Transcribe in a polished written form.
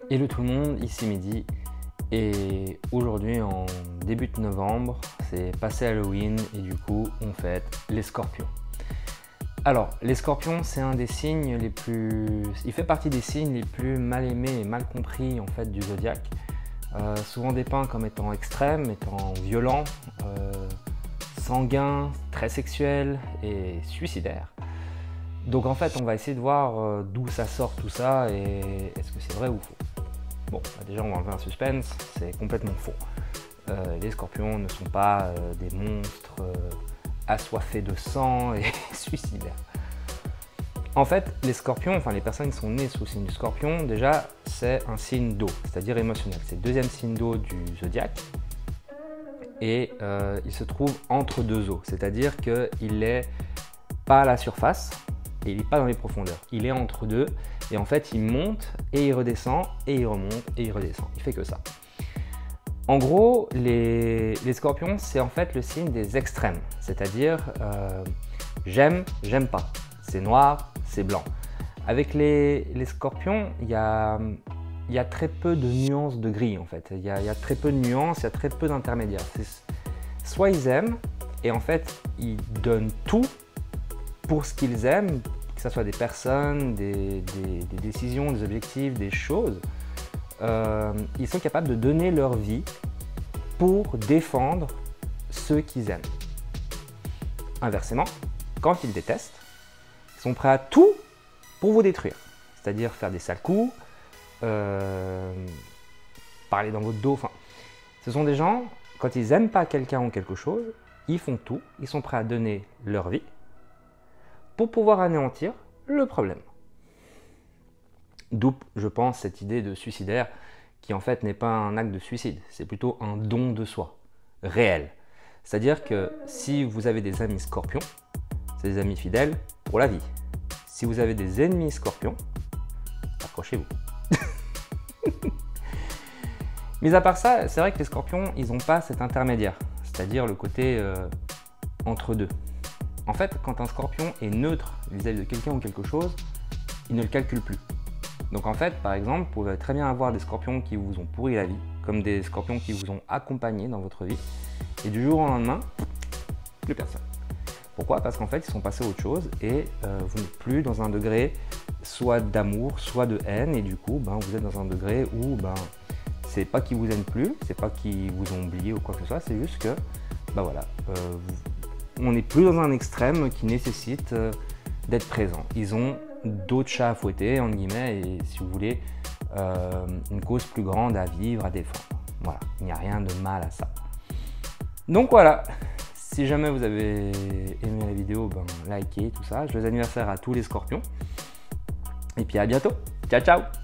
Hello tout le monde, ici Mehdi et aujourd'hui en début de novembre, c'est passé Halloween et du coup on fête les scorpions. Alors les scorpions c'est un des signes les plus... il fait partie des signes les plus mal aimés et mal compris en fait du zodiaque. Souvent dépeint comme étant extrême, étant violent, sanguin, très sexuel et suicidaire. Donc en fait on va essayer de voir d'où ça sort tout ça et est-ce que c'est vrai ou faux. Bon, déjà on va enlever un suspense, c'est complètement faux. Les scorpions ne sont pas des monstres assoiffés de sang et suicidaires. En fait, les scorpions, enfin les personnes qui sont nées sous le signe du scorpion, déjà c'est un signe d'eau, c'est-à-dire émotionnel. C'est le deuxième signe d'eau du zodiaque et il se trouve entre deux eaux, c'est-à-dire qu'il n'est pas à la surface et il n'est pas dans les profondeurs. Il est entre deux et en fait il monte et il redescend et il remonte et il redescend. Il fait que ça. En gros, les scorpions, c'est en fait le signe des extrêmes, c'est-à-dire j'aime, j'aime pas. C'est noir, c'est blanc. Avec les scorpions, il y a très peu de nuances de gris en fait. Il y a très peu de nuances, il y a très peu d'intermédiaires. Soit ils aiment et en fait ils donnent tout pour ce qu'ils aiment, que ce soit des personnes, des décisions, des objectifs, des choses. Ils sont capables de donner leur vie pour défendre ceux qu'ils aiment. Inversement, quand ils détestent, ils sont prêts à tout pour vous détruire. C'est-à-dire faire des sales coups, parler dans votre dos. Enfin, ce sont des gens, quand ils n'aiment pas quelqu'un ou quelque chose, ils font tout, ils sont prêts à donner leur vie pour pouvoir anéantir le problème. D'où, je pense, cette idée de suicidaire qui en fait n'est pas un acte de suicide, c'est plutôt un don de soi, réel. C'est-à-dire que si vous avez des amis scorpions, c'est des amis fidèles pour la vie. Si vous avez des ennemis scorpions, accrochez-vous. Mais à part ça, c'est vrai que les scorpions, ils n'ont pas cet intermédiaire, c'est-à-dire le côté entre deux. En fait, quand un scorpion est neutre vis-à-vis de quelqu'un ou quelque chose, il ne le calcule plus. Donc en fait, par exemple, vous pouvez très bien avoir des scorpions qui vous ont pourri la vie, comme des scorpions qui vous ont accompagné dans votre vie, et du jour au lendemain, plus personne. Pourquoi? Parce qu'en fait, ils sont passés à autre chose et vous n'êtes plus dans un degré soit d'amour, soit de haine, et du coup, vous êtes dans un degré où c'est pas qu'ils vous aiment plus, c'est pas qu'ils vous ont oublié ou quoi que ce soit, c'est juste que, voilà, on n'est plus dans un extrême qui nécessite d'être présent. Ils ont d'autres chats à fouetter, entre guillemets, et si vous voulez, une cause plus grande à vivre, à défendre. Voilà, il n'y a rien de mal à ça. Donc voilà, si jamais vous avez aimé la vidéo, likez, tout ça. Joyeux anniversaire à tous les scorpions. Et puis à bientôt. Ciao, ciao!